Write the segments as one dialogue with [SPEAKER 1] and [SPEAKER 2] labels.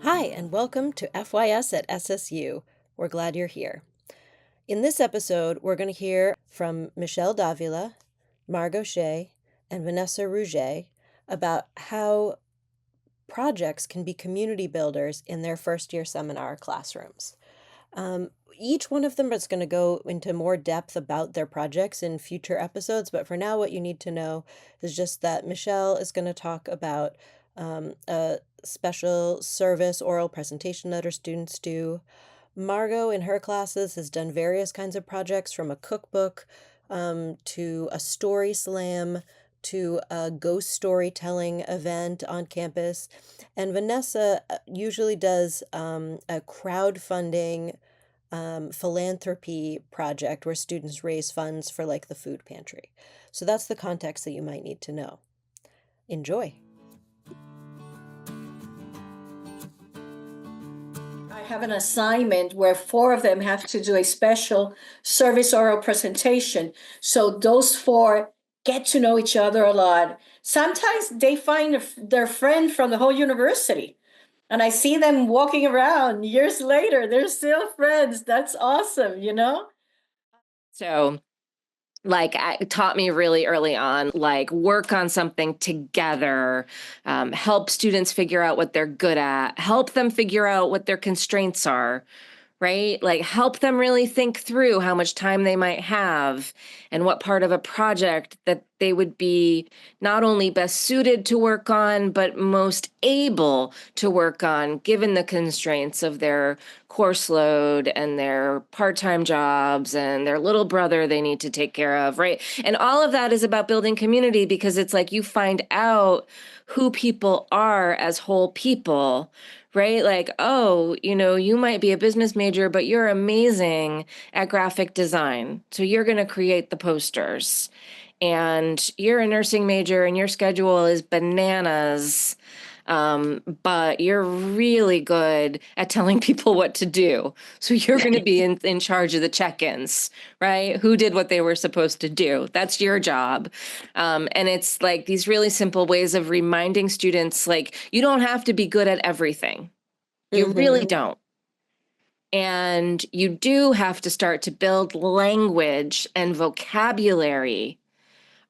[SPEAKER 1] Hi, and welcome to FYS at SSU. We're glad you're here. In this episode, we're going to hear from Michele Davila, Margo, Shea, and Vanessa Ruget about how projects can be community builders in their first-year seminar classrooms. Each one of them is going to go into more depth about their projects in future episodes, but for now, what you need to know is just that Michele is going to talk about a special service oral presentation that her students do. Margo, in her classes, has done various kinds of projects from a cookbook to a story slam to a ghost storytelling event on campus. And Vanessa usually does a crowdfunding philanthropy project where students raise funds for like the food pantry. So that's the context that you might need to know. Enjoy.
[SPEAKER 2] I have an assignment where four of them have to do a special service oral presentation. So those four get to know each other a lot. Sometimes they find their friend from the whole university. And I see them walking around years later. They're still friends. That's awesome, you know?
[SPEAKER 3] So it taught me really early on, work on something together, help students figure out what they're good at, help them figure out what their constraints are, right? Like help them really think through how much time they might have and what part of a project that they would be not only best suited to work on, but most able to work on given the constraints of their course load and their part-time jobs and their little brother they need to take care of, right? And all of that is about building community because it's like you find out who people are as whole people, right? Like, oh, you might be a business major, but you're amazing at graphic design. So you're going to create the posters. And you're a nursing major and your schedule is bananas. But you're really good at telling people what to do. So you're going to be in charge of the check-ins, right? Who did what they were supposed to do? That's your job. And it's like these really simple ways of reminding students, like, you don't have to be good at everything. You really don't. And you do have to start to build language and vocabulary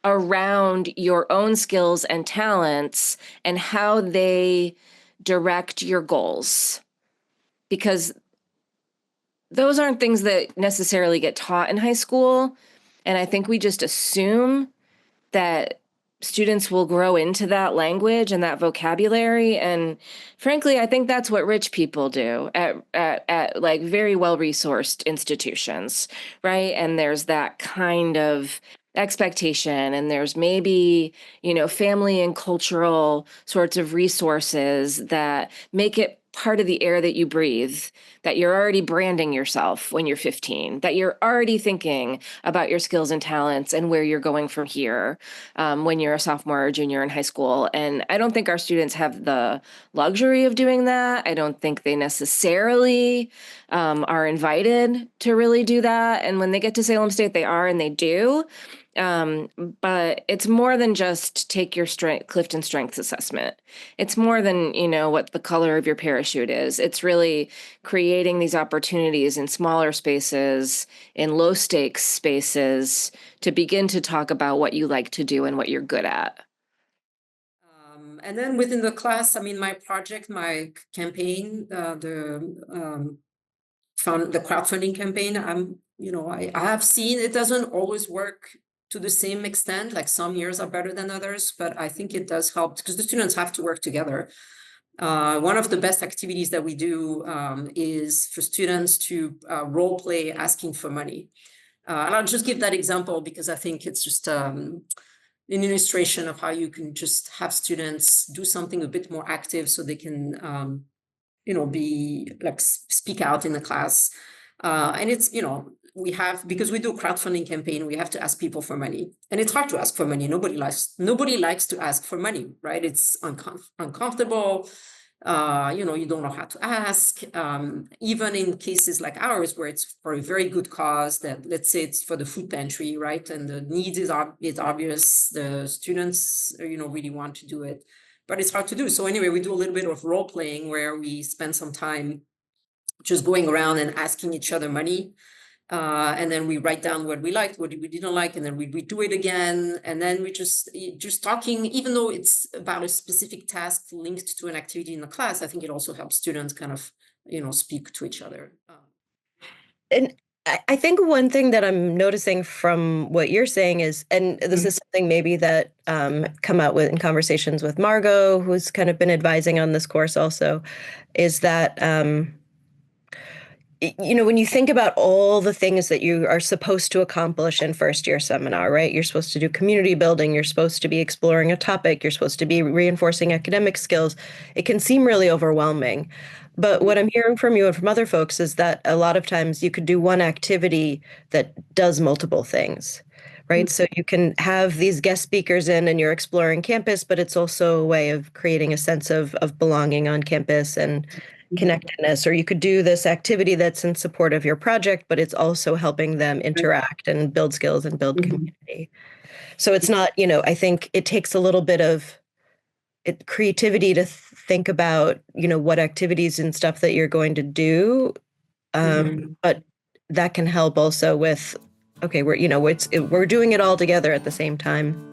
[SPEAKER 3] around your own skills and talents and how they direct your goals. Because those aren't things that necessarily get taught in high school. And I think we just assume that students will grow into that language and that vocabulary. And frankly, I think that's what rich people do at like very well-resourced institutions, right? And there's that kind of expectation, and there's maybe, family and cultural sorts of resources that make it part of the air that you breathe, that you're already branding yourself when you're 15, that you're already thinking about your skills and talents and where you're going from here when you're a sophomore or junior in high school. And I don't think our students have the luxury of doing that. I don't think they necessarily are invited to really do that. And when they get to Salem State, they are, and they do. But it's more than just take your Clifton Strengths assessment. It's more than, what the color of your parachute is. It's really creating these opportunities in smaller spaces, in low stakes spaces, to begin to talk about what you like to do and what you're good at.
[SPEAKER 4] And then within the class, my project, my campaign, the crowdfunding campaign, I have seen it doesn't always work to the same extent. Like some years are better than others, but I think it does help because the students have to work together. One of the best activities that we do is for students to role play asking for money. And I'll just give that example because I think it's just an illustration of how you can just have students do something a bit more active so they can, be like speak out in the class. And it's, because we do a crowdfunding campaign, we have to ask people for money, and it's hard to ask for money. Nobody likes to ask for money, right? It's uncomfortable. You don't know how to ask. Even in cases like ours, where it's for a very good cause, that let's say it's for the food pantry, right? And the need is obvious. The students, really want to do it. but it's hard to do. So anyway, we do a little bit of role playing where we spend some time just going around and asking each other money. And then we write down what we liked, what we didn't like, and then we do it again. And then we just talking, even though it's about a specific task linked to an activity in the class, I think it also helps students kind of, speak to each other.
[SPEAKER 1] And I think one thing that I'm noticing from what you're saying is, and this is something maybe that come out with in conversations with Margo, who's kind of been advising on this course also, is that when you think about all the things that you are supposed to accomplish in first year seminar, right? You're supposed to do community building, you're supposed to be exploring a topic, you're supposed to be reinforcing academic skills. It can seem really overwhelming. But what I'm hearing from you and from other folks is that a lot of times you could do one activity that does multiple things, right? So you can have these guest speakers in and you're exploring campus, but it's also a way of creating a sense of belonging on campus and connectedness. Or you could do this activity that's in support of your project, but it's also helping them interact and build skills and build community. So it's not, I think it takes a little bit of creativity to think about, what activities and stuff that you're going to do. But that can help also with, okay, we're doing it all together at the same time.